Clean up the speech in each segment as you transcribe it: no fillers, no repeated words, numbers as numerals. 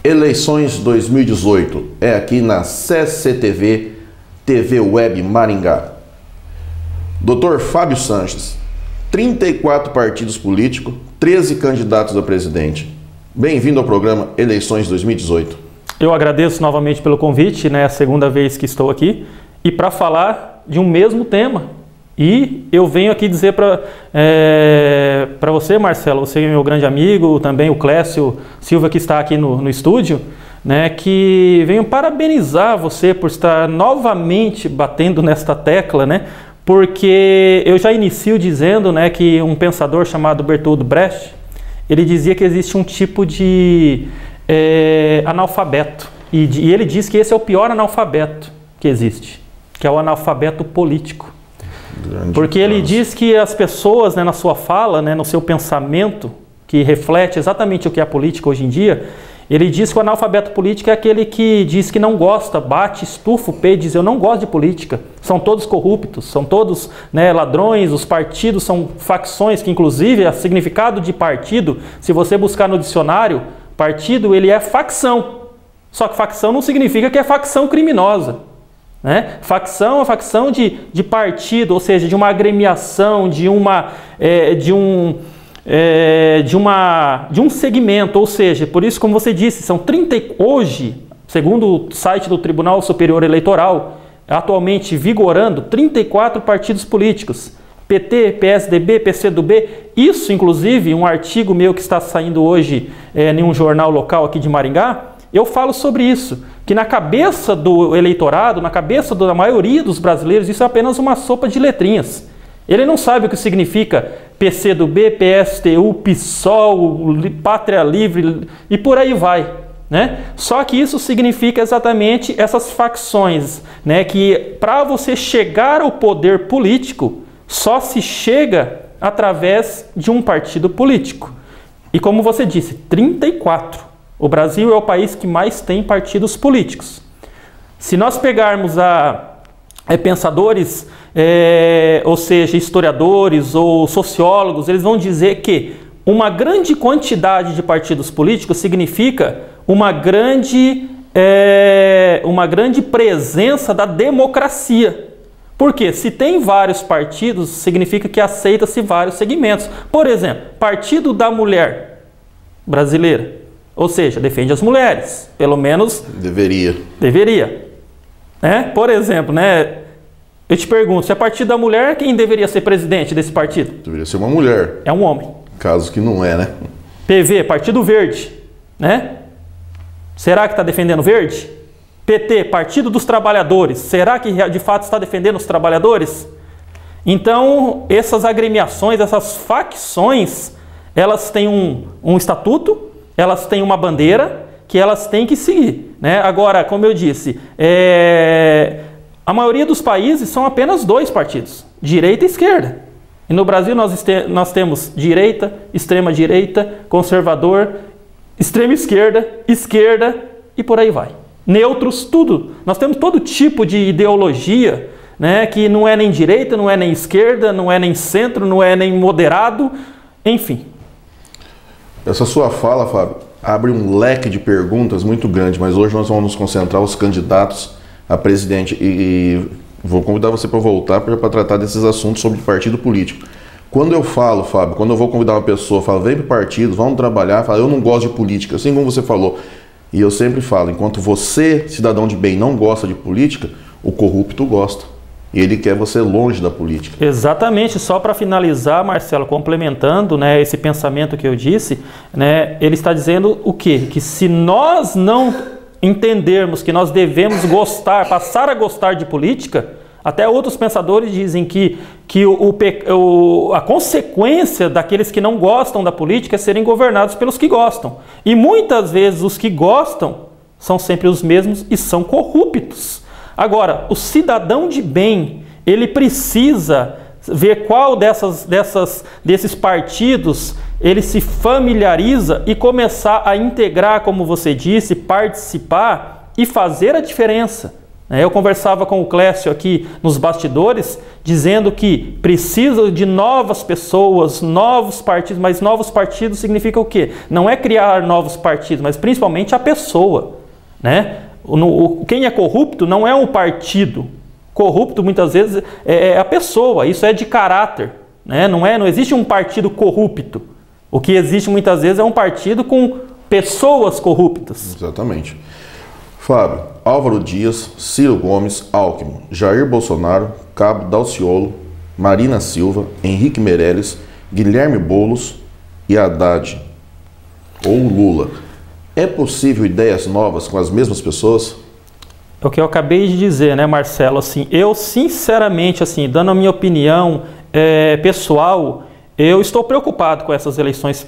Eleições 2018 é aqui na CCTV, TV Web Maringá. Dr. Fábio Sanches, 34 partidos políticos, 13 candidatos a presidente. Bem-vindo ao programa Eleições 2018. Eu agradeço novamente pelo convite, né? É a segunda vez que estou aqui, e para falar de um mesmo tema. E eu venho aqui dizer para você, Marcelo, você é meu grande amigo, também o Clécio Silva, que está aqui no estúdio, né, que venho parabenizar você por estar novamente batendo nesta tecla, né, porque eu já inicio dizendo, né, que um pensador chamado Bertolt Brecht, ele dizia que existe um tipo de analfabeto, e ele diz que esse é o pior analfabeto que existe, que é o analfabeto político. Porque ele diz que as pessoas, né, na sua fala, né, no seu pensamento, que reflete exatamente o que é a política hoje em dia, ele diz que o analfabeto político é aquele que diz que não gosta, bate, estufa o pé e diz: eu não gosto de política, são todos corruptos, são todos, né, ladrões, os partidos são facções, que inclusive o significado de partido, se você buscar no dicionário, partido ele é facção, só que facção não significa que é facção criminosa. Né? Facção é facção de partido, ou seja, de uma agremiação, de um segmento, ou seja, por isso, como você disse, são 30, hoje, segundo o site do Tribunal Superior Eleitoral, atualmente vigorando 34 partidos políticos, PT, PSDB, PCdoB, isso inclusive, um artigo meu que está saindo hoje em um jornal local aqui de Maringá, eu falo sobre isso, que na cabeça do eleitorado, na cabeça da maioria dos brasileiros, isso é apenas uma sopa de letrinhas. Ele não sabe o que significa PCdoB, PSTU, PSOL, Pátria Livre e por aí vai, né? Só que isso significa exatamente essas facções, né? Que para você chegar ao poder político, só se chega através de um partido político. E como você disse, 34. O Brasil é o país que mais tem partidos políticos. Se nós pegarmos pensadores, ou seja, historiadores ou sociólogos, eles vão dizer que uma grande quantidade de partidos políticos significa uma grande presença da democracia. Porque se tem vários partidos, significa que aceita-se vários segmentos. Por exemplo, Partido da Mulher Brasileira. Ou seja, defende as mulheres, pelo menos... Deveria. Né? Por exemplo, né, eu te pergunto, se a partir da mulher, quem deveria ser presidente desse partido? Deveria ser uma mulher. É um homem. Caso que não é, né? PV, Partido Verde, né? Será que está defendendo verde? PT, Partido dos Trabalhadores, será que de fato está defendendo os trabalhadores? Então, essas agremiações, essas facções, elas têm um estatuto, elas têm uma bandeira que elas têm que seguir, né? Agora, como eu disse, a maioria dos países são apenas dois partidos, direita e esquerda. E no Brasil nós temos direita, extrema-direita, conservador, extrema-esquerda, esquerda e por aí vai. Neutros, tudo. Nós temos todo tipo de ideologia, né, que não é nem direita, não é nem esquerda, não é nem centro, não é nem moderado, enfim. Essa sua fala, Fábio, abre um leque de perguntas muito grande, mas hoje nós vamos nos concentrar os candidatos a presidente e vou convidar você para voltar para tratar desses assuntos sobre partido político. Quando eu falo, Fábio, quando eu vou convidar uma pessoa, falo, vem para o partido, vamos trabalhar, falo, eu não gosto de política, assim como você falou. E eu sempre falo, enquanto você, cidadão de bem, não gosta de política, o corrupto gosta. E ele quer você longe da política. Exatamente. Só para finalizar, Marcelo, complementando, né, esse pensamento que eu disse, né, ele está dizendo o quê? Que se nós não entendermos que nós devemos gostar, passar a gostar de política, até outros pensadores dizem que a consequência daqueles que não gostam da política é serem governados pelos que gostam. E muitas vezes os que gostam são sempre os mesmos e são corruptos. Agora, o cidadão de bem, ele precisa ver qual desses partidos ele se familiariza e começar a integrar, como você disse, participar e fazer a diferença. Eu conversava com o Clécio aqui nos bastidores, dizendo que precisa de novas pessoas, novos partidos, mas novos partidos significa o quê? Não é criar novos partidos, mas principalmente a pessoa, né? Quem é corrupto não é um partido, corrupto muitas vezes é a pessoa, isso é de caráter, né? Não existe um partido corrupto, o que existe muitas vezes é um partido com pessoas corruptas. Exatamente. Fábio, Álvaro Dias, Ciro Gomes, Alckmin, Jair Bolsonaro, Cabo Daciolo, Marina Silva, Henrique Meirelles, Guilherme Boulos e Haddad ou Lula. É possível ideias novas com as mesmas pessoas? É o que eu acabei de dizer, né, Marcelo? Assim, eu sinceramente, assim, dando a minha opinião pessoal, eu estou preocupado com essas eleições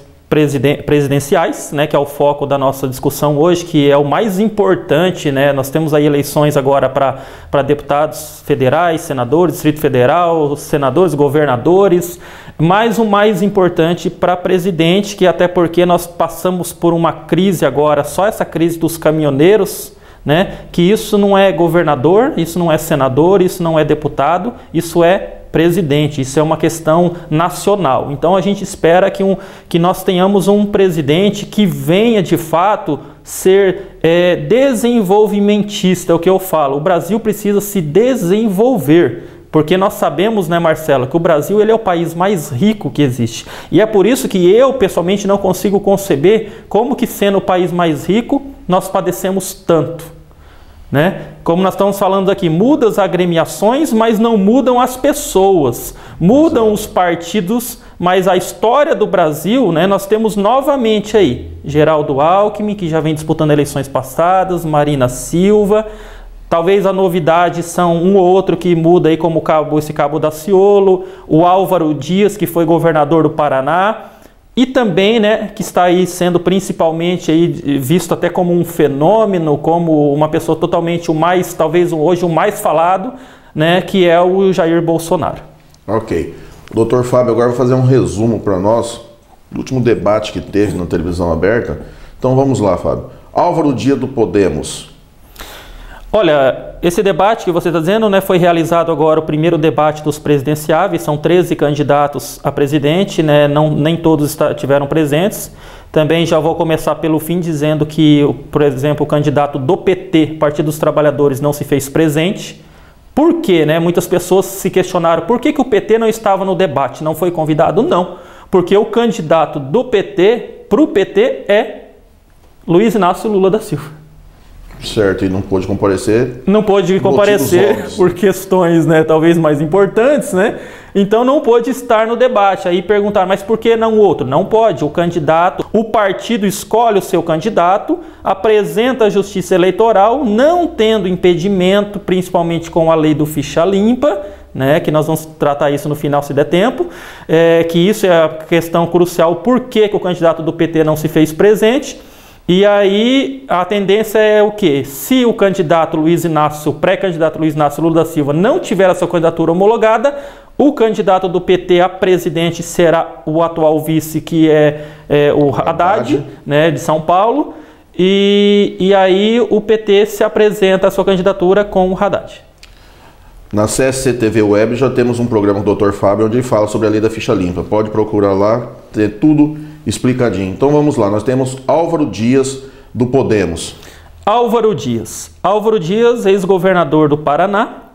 presidenciais, né, que é o foco da nossa discussão hoje, que é o mais importante, né? Nós temos aí eleições agora para deputados federais, senadores, Distrito Federal, senadores, governadores, mas o mais importante para presidente, que até porque nós passamos por uma crise agora, só essa crise dos caminhoneiros, né? Que isso não é governador, isso não é senador, isso não é deputado, isso é presidente, isso é uma questão nacional. Então a gente espera que nós tenhamos um presidente que venha de fato ser desenvolvimentista, é o que eu falo. O Brasil precisa se desenvolver, porque nós sabemos, né, Marcelo, que o Brasil ele é o país mais rico que existe. E é por isso que eu pessoalmente não consigo conceber como que sendo o país mais rico nós padecemos tanto. Né? Como nós estamos falando aqui, mudam as agremiações, mas não mudam as pessoas. Mudam os partidos, mas a história do Brasil, né, nós temos novamente aí Geraldo Alckmin, que já vem disputando eleições passadas, Marina Silva. Talvez a novidade são um ou outro que muda aí, como esse Cabo Daciolo, o Álvaro Dias, que foi governador do Paraná. E também, né, que está aí sendo principalmente aí visto até como um fenômeno, como uma pessoa totalmente talvez hoje o mais falado, né, que é o Jair Bolsonaro. Ok. Doutor Fábio, agora vou fazer um resumo para nós do último debate que teve na televisão aberta. Então vamos lá, Fábio. Álvaro Dias do Podemos. Olha, esse debate que você está dizendo, né, foi realizado agora o primeiro debate dos presidenciáveis, são 13 candidatos a presidente, né, nem todos tiveram presentes. Também já vou começar pelo fim dizendo que, por exemplo, o candidato do PT, Partido dos Trabalhadores, não se fez presente. Por quê, né? Muitas pessoas se questionaram por que o PT não estava no debate, não foi convidado? Não, porque o candidato do PT, para o PT, é Luiz Inácio Lula da Silva. Certo, e não pôde comparecer? Não pôde comparecer por questões, né, talvez mais importantes, né? Então não pôde estar no debate. Aí perguntar, mas por que não o outro? Não pode. O candidato, o partido escolhe o seu candidato, apresenta a Justiça Eleitoral, não tendo impedimento, principalmente com a lei do ficha limpa, né, que nós vamos tratar isso no final se der tempo, que isso é a questão crucial, por que o candidato do PT não se fez presente. E aí a tendência é o quê? Se o candidato Luiz Inácio, pré-candidato Luiz Inácio Lula da Silva não tiver a sua candidatura homologada, o candidato do PT a presidente será o atual vice, que é o Haddad, né, de São Paulo, e aí o PT se apresenta a sua candidatura com o Haddad. Na CSC TV Web já temos um programa com o Dr. Fábio onde ele fala sobre a lei da ficha limpa. Pode procurar lá, ter tudo explicadinho. Então vamos lá, nós temos Álvaro Dias do Podemos. Álvaro Dias, ex-governador do Paraná,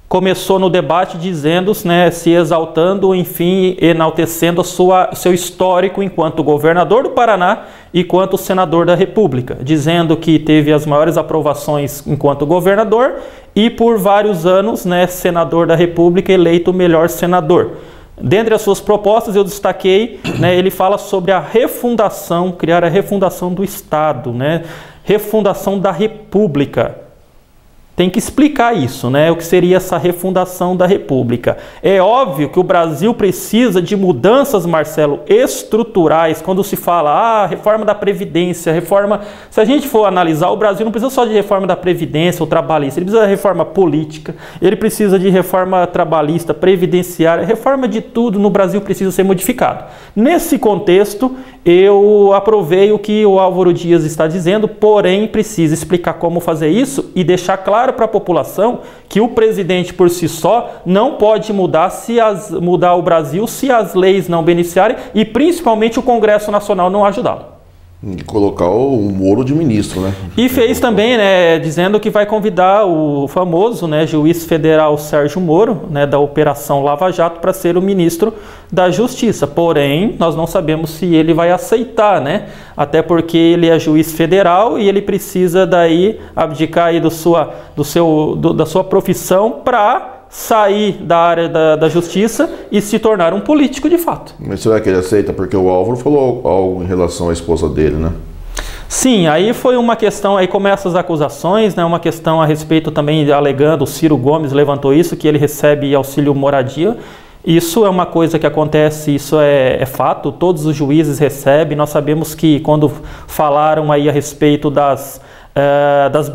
começou no debate dizendo, né, se exaltando, enfim, enaltecendo seu histórico enquanto governador do Paraná e enquanto senador da República, dizendo que teve as maiores aprovações enquanto governador e por vários anos, né, senador da República, eleito o melhor senador. Dentre as suas propostas eu destaquei, né, ele fala sobre a refundação, criar a refundação do Estado, né, refundação da República. Tem que explicar isso, né? O que seria essa refundação da República. É óbvio que o Brasil precisa de mudanças, Marcelo, estruturais. Quando se fala, reforma da Previdência, reforma... Se a gente for analisar, o Brasil não precisa só de reforma da Previdência ou trabalhista, ele precisa de reforma política, ele precisa de reforma trabalhista, previdenciária, reforma de tudo no Brasil precisa ser modificado. Nesse contexto, eu aprovei o que o Álvaro Dias está dizendo, porém precisa explicar como fazer isso e deixar claro claro para a população que o presidente por si só não pode mudar o Brasil se as leis não beneficiarem e principalmente o Congresso Nacional não ajudá-lo. E colocar o Moro de ministro, né? E fez também, né, dizendo que vai convidar o famoso, né, juiz federal Sérgio Moro, né, da Operação Lava Jato, para ser o ministro da Justiça. Porém, nós não sabemos se ele vai aceitar, né? Até porque ele é juiz federal e ele precisa daí abdicar aí da sua profissão para sair da área da justiça e se tornar um político de fato. Mas será que ele aceita? Porque o Álvaro falou algo em relação à esposa dele, né? Sim, aí foi uma questão, aí começam as acusações, né? Uma questão a respeito também, alegando, o Ciro Gomes levantou isso, que ele recebe auxílio moradia. Isso é uma coisa que acontece, isso é fato, todos os juízes recebem. Nós sabemos que quando falaram aí a respeito das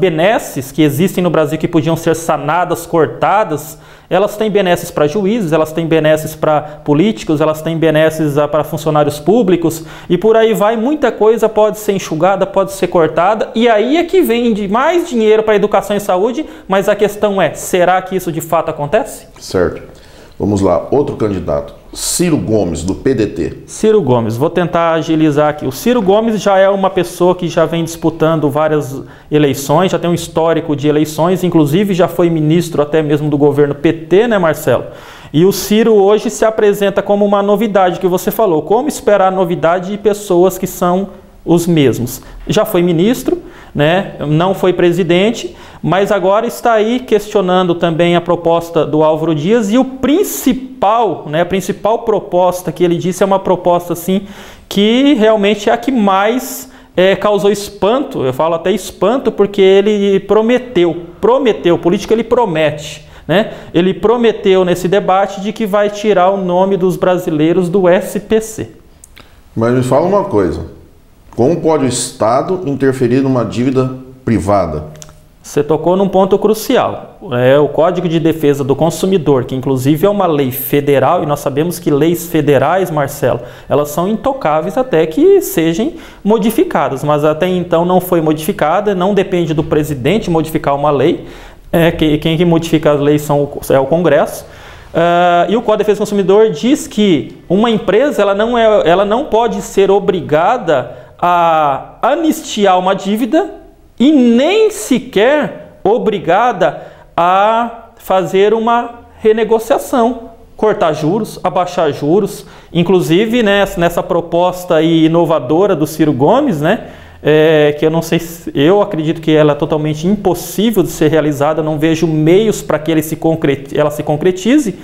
benesses que existem no Brasil que podiam ser sanadas, cortadas, elas têm benesses para juízes, elas têm benesses para políticos, elas têm benesses para funcionários públicos e por aí vai, muita coisa pode ser enxugada, pode ser cortada e aí é que vem mais dinheiro para educação e saúde, mas a questão é, será que isso de fato acontece? Certo. Vamos lá, outro candidato, Ciro Gomes, do PDT. Ciro Gomes, vou tentar agilizar aqui. O Ciro Gomes já é uma pessoa que já vem disputando várias eleições, já tem um histórico de eleições, inclusive já foi ministro até mesmo do governo PT, né, Marcelo? E o Ciro hoje se apresenta como uma novidade que você falou. Como esperar novidade de pessoas que são os mesmos? Já foi ministro, né? Não foi presidente, mas agora está aí questionando também a proposta do Álvaro Dias e o principal, né, a principal proposta que ele disse é uma proposta assim que realmente é a que mais causou espanto, eu falo até espanto porque ele prometeu, político ele promete, né? Ele prometeu nesse debate de que vai tirar o nome dos brasileiros do SPC. Mas me fala uma coisa, como pode o Estado interferir numa dívida privada? Você tocou num ponto crucial. O Código de Defesa do Consumidor, que inclusive é uma lei federal, e nós sabemos que leis federais, Marcelo, elas são intocáveis até que sejam modificadas, mas até então não foi modificada, não depende do presidente modificar uma lei, quem modifica as leis é o Congresso. E o Código de Defesa do Consumidor diz que uma empresa ela não pode ser obrigada a anistiar uma dívida e nem sequer obrigada a fazer uma renegociação, cortar juros, abaixar juros. Inclusive, né, nessa proposta aí inovadora do Ciro Gomes, né, que eu não sei, eu acredito que ela é totalmente impossível de ser realizada, não vejo meios para que ela se concretize.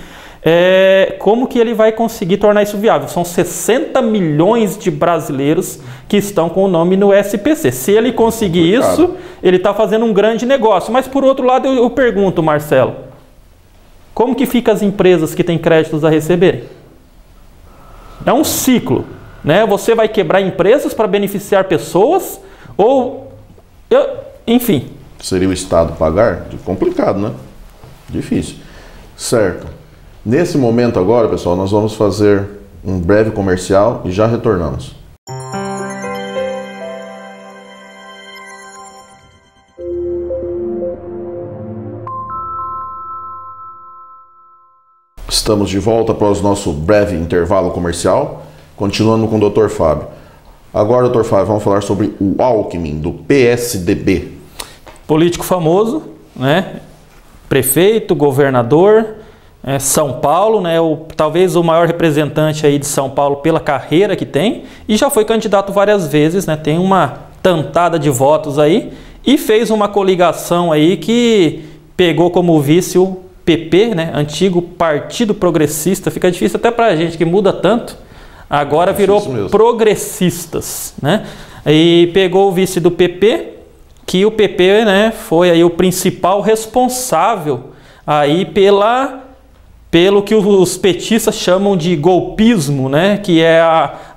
Como que ele vai conseguir tornar isso viável? São 60 milhões de brasileiros que estão com o nome no SPC. Se ele conseguir isso, ele está fazendo um grande negócio. Mas por outro lado, eu pergunto, Marcelo, como que fica as empresas que têm créditos a receberem? É um ciclo, né? Você vai quebrar empresas para beneficiar pessoas ou... enfim. Seria o Estado pagar? Complicado, né? Difícil. Certo. Nesse momento agora, pessoal, nós vamos fazer um breve comercial e já retornamos. Estamos de volta após o nosso breve intervalo comercial, continuando com o Dr. Fábio. Agora, Dr. Fábio, vamos falar sobre o Alckmin, do PSDB. Político famoso, né? Prefeito, governador... São Paulo, né, talvez o maior representante aí de São Paulo pela carreira que tem, e já foi candidato várias vezes, né, tem uma tantada de votos aí, e fez uma coligação aí que pegou como vice o PP, né, antigo Partido Progressista, fica difícil até pra gente que muda tanto, agora virou Progressistas, né, e pegou o vice do PP, que o PP, né, foi aí o principal responsável aí pelo que os petistas chamam de golpismo, né? Que é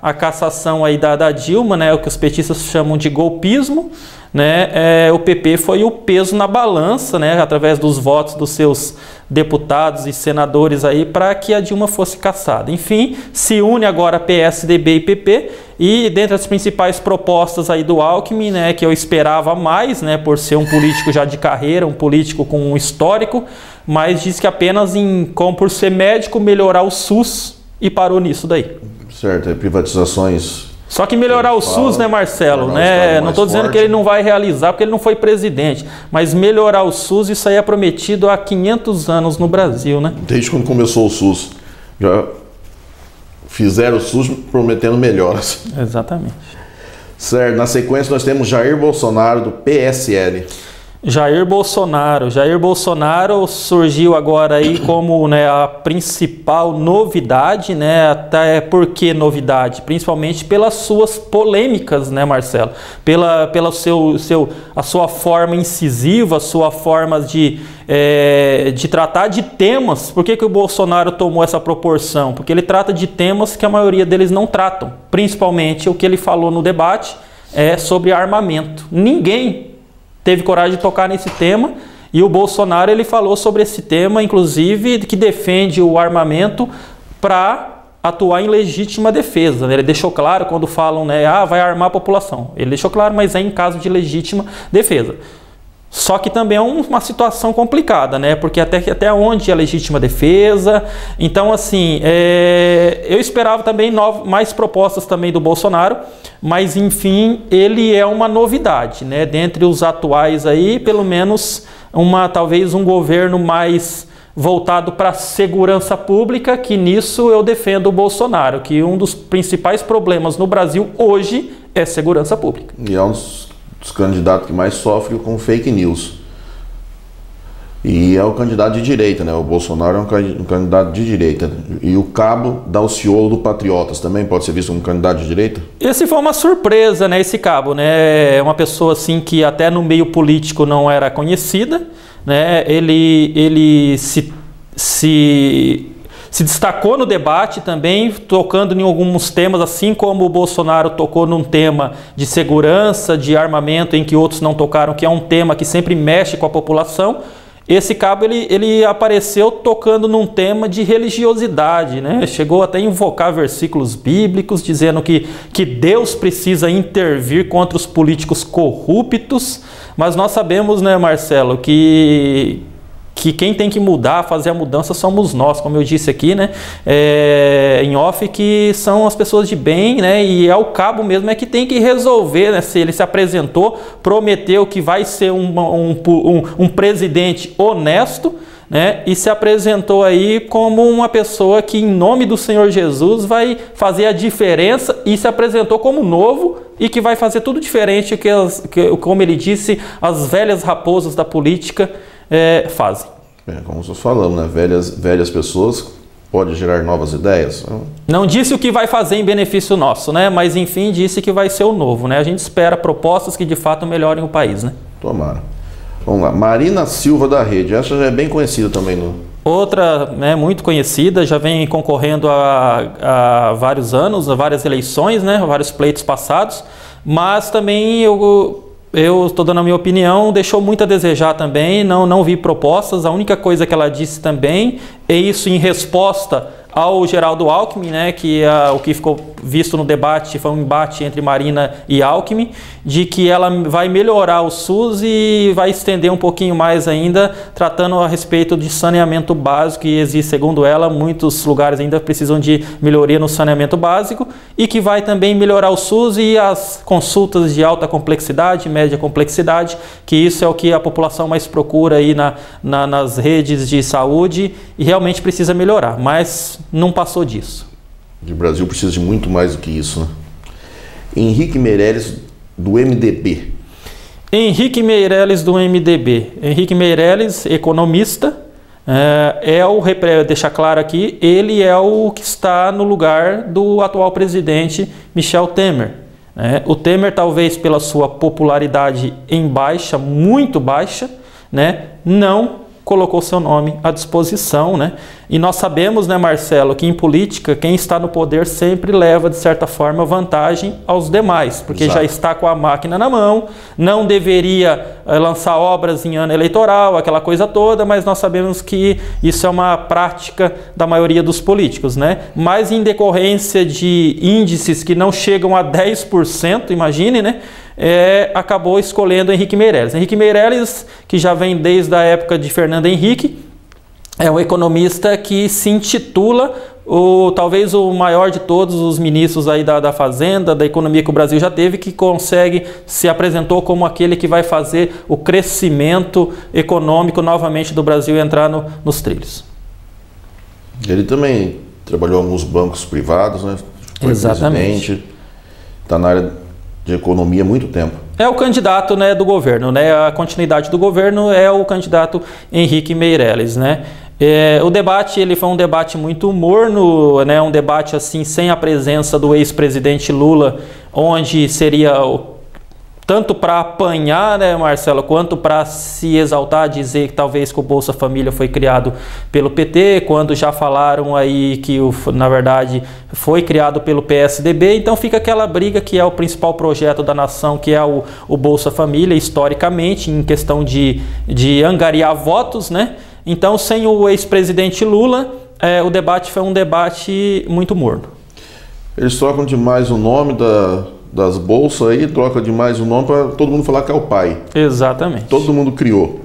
a cassação aí da Dilma, né, o que os petistas chamam de golpismo, né, o PP foi o peso na balança, né, através dos votos dos seus deputados e senadores aí, para que a Dilma fosse cassada. Enfim, se une agora PSDB e PP, e dentre as principais propostas aí do Alckmin, né, que eu esperava mais, né, por ser um político já de carreira, um político com um histórico, mas diz que apenas como por ser médico, melhorar o SUS, e parou nisso daí. Certo, privatizações. Só que melhorar o SUS, né, Marcelo? Né? Não estou dizendo que ele não vai realizar, porque ele não foi presidente, mas melhorar o SUS, isso aí é prometido há 500 anos no Brasil, né? Desde quando começou o SUS, já fizeram o SUS prometendo melhoras. Exatamente. Certo, na sequência nós temos Jair Bolsonaro, do PSL. Jair Bolsonaro surgiu agora aí como, né, a principal novidade, né? Até por que novidade? Principalmente pelas suas polêmicas, né, Marcelo? Pela a sua forma incisiva, a sua forma de tratar de temas. Por que o Bolsonaro tomou essa proporção? Porque ele trata de temas que a maioria deles não tratam. Principalmente o que ele falou no debate sobre armamento. Ninguém teve coragem de tocar nesse tema, e o Bolsonaro ele falou sobre esse tema, inclusive que defende o armamento para atuar em legítima defesa. Ele deixou claro quando falam, né, vai armar a população. Ele deixou claro, mas é em caso de legítima defesa. Só que também é uma situação complicada, né? Porque até onde é legítima defesa. Então, assim, eu esperava também mais propostas também do Bolsonaro, mas, enfim, ele é uma novidade, né? Dentre os atuais aí, pelo menos, talvez um governo mais voltado para a segurança pública, que nisso eu defendo o Bolsonaro, que um dos principais problemas no Brasil hoje é segurança pública. E é um dos candidatos que mais sofre com fake news. E é o candidato de direita, né? O Bolsonaro é um candidato de direita. E o Cabo Daciolo do Patriotas também pode ser visto como candidato de direita? Esse foi uma surpresa, né? Esse Cabo, né? É uma pessoa assim que até no meio político não era conhecida, né? Ele se destacou no debate também, tocando em alguns temas, assim como o Bolsonaro tocou num tema de segurança, de armamento, em que outros não tocaram, que é um tema que sempre mexe com a população. Esse Cabo ele apareceu tocando num tema de religiosidade, né? Chegou até a invocar versículos bíblicos dizendo que Deus precisa intervir contra os políticos corruptos, mas nós sabemos, né, Marcelo, que quem tem que mudar, fazer a mudança somos nós, como eu disse aqui, né, em off, que são as pessoas de bem, né, e é o Cabo mesmo que tem que resolver, né, se ele se apresentou, prometeu que vai ser um presidente honesto, né, e se apresentou aí como uma pessoa que em nome do Senhor Jesus vai fazer a diferença, e se apresentou como novo e que vai fazer tudo diferente que como ele disse, as velhas raposas da política fazem. Como nós falamos, né? Velhas pessoas podem gerar novas ideias. Não disse o que vai fazer em benefício nosso, né? Mas enfim, disse que vai ser o novo, né? A gente espera propostas que de fato melhorem o país, né? Tomara. Vamos lá, Marina Silva da Rede, essa já é bem conhecida também. Outra, né, muito conhecida, já vem concorrendo há vários anos, a várias eleições, né? Vários pleitos passados, mas também eu estou dando a minha opinião, deixou muito a desejar também, não vi propostas. A única coisa que ela disse também é isso em resposta ao Geraldo Alckmin, né, que o que ficou visto no debate foi um embate entre Marina e Alckmin, de que ela vai melhorar o SUS e vai estender um pouquinho mais ainda, tratando a respeito de saneamento básico, que existe, segundo ela, muitos lugares ainda precisam de melhoria no saneamento básico, e que vai também melhorar o SUS e as consultas de alta complexidade, média complexidade, que isso é o que a população mais procura aí nas redes de saúde, e realmente precisa melhorar, mas não passou disso. O Brasil precisa de muito mais do que isso, né? Henrique Meirelles, do MDB. Henrique Meirelles, do MDB. Henrique Meirelles, economista, deixa claro aqui, ele é o que está no lugar do atual presidente Michel Temer. O Temer, talvez pela sua popularidade em baixa, muito baixa, né, não colocou seu nome à disposição, né? E nós sabemos, né, Marcelo, que em política quem está no poder sempre leva, de certa forma, vantagem aos demais, porque Exato. já está com a máquina na mão, não deveria lançar obras em ano eleitoral, aquela coisa toda, mas nós sabemos que isso é uma prática da maioria dos políticos, né? Mas em decorrência de índices que não chegam a 10%, imagine, né? Acabou escolhendo Henrique Meirelles. Henrique Meirelles, que já vem desde a época de Fernando Henrique, é um economista que se intitula talvez o maior de todos os ministros aí da Fazenda, da economia que o Brasil já teve, que se apresentou como aquele que vai fazer o crescimento econômico novamente do Brasil entrar nos trilhos. Ele também trabalhou em alguns bancos privados, né? Foi Exatamente. Está na área de economia há muito tempo. É o candidato, né, do governo, né? A continuidade do governo é o candidato Henrique Meirelles, né? O debate ele foi um debate muito morno, né? Um debate assim sem a presença do ex-presidente Lula, onde seria tanto para apanhar, né, Marcelo, quanto para se exaltar, dizer que talvez que o Bolsa Família foi criado pelo PT, quando já falaram aí que na verdade foi criado pelo PSDB. Então fica aquela briga que é o principal projeto da nação, que é o Bolsa Família, historicamente, em questão de angariar votos, né? Então, sem o ex-presidente Lula, o debate foi um debate muito morno. Eles trocam demais o nome das bolsas aí, troca demais o nome para todo mundo falar que é o pai. Exatamente. Todo mundo criou.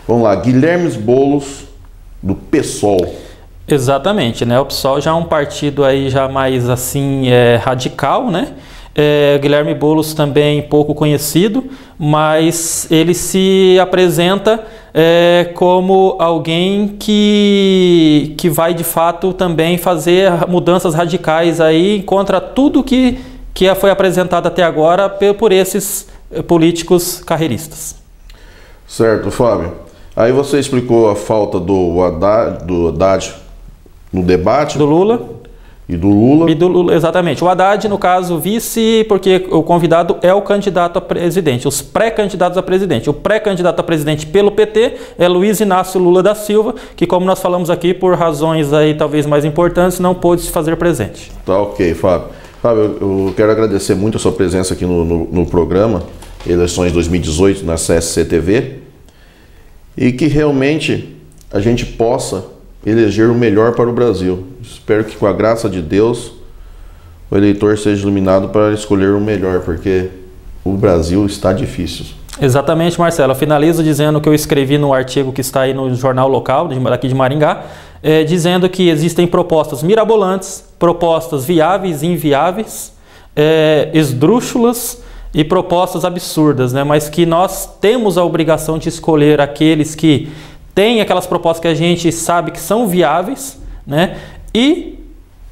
Vamos lá, Guilherme Boulos, do PSOL. Exatamente, né? O PSOL já é um partido aí já mais assim radical, né? Guilherme Boulos também pouco conhecido, mas ele se apresenta como alguém que vai de fato também fazer mudanças radicais aí contra tudo que foi apresentado até agora por esses políticos carreiristas. Certo, Fábio. Aí você explicou a falta do Haddad no debate. Do Lula. E do Lula. Exatamente. O Haddad, no caso, vice, porque o convidado é o candidato a presidente, os pré-candidatos a presidente. O pré-candidato a presidente pelo PT é Luiz Inácio Lula da Silva, que, como nós falamos aqui, por razões aí talvez mais importantes, não pôde se fazer presente. Tá ok, Fábio. Fábio, eu quero agradecer muito a sua presença aqui no programa Eleições 2018 na CSC-TV, e que realmente a gente possa eleger o melhor para o Brasil. Espero que, com a graça de Deus, o eleitor seja iluminado para escolher o melhor, porque o Brasil está difícil. Exatamente, Marcelo. Eu finalizo dizendo que eu escrevi no artigo que está aí no jornal local, daqui de Maringá, dizendo que existem propostas mirabolantes, propostas viáveis e inviáveis, esdrúxulas e propostas absurdas, né? Mas que nós temos a obrigação de escolher aqueles que têm aquelas propostas que a gente sabe que são viáveis, né? E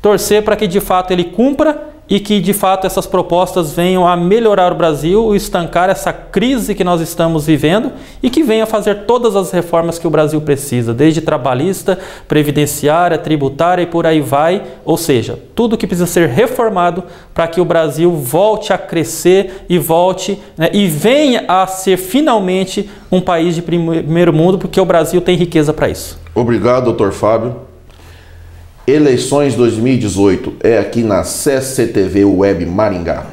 torcer para que de fato ele cumpra e que de fato essas propostas venham a melhorar o Brasil, estancar essa crise que nós estamos vivendo e que venha fazer todas as reformas que o Brasil precisa, desde trabalhista, previdenciária, tributária e por aí vai, ou seja, tudo que precisa ser reformado para que o Brasil volte a crescer e volte, né, e venha a ser finalmente um país de primeiro mundo, porque o Brasil tem riqueza para isso. Obrigado, Dr. Fábio. Eleições 2018 é aqui na CSC-TV Web Maringá.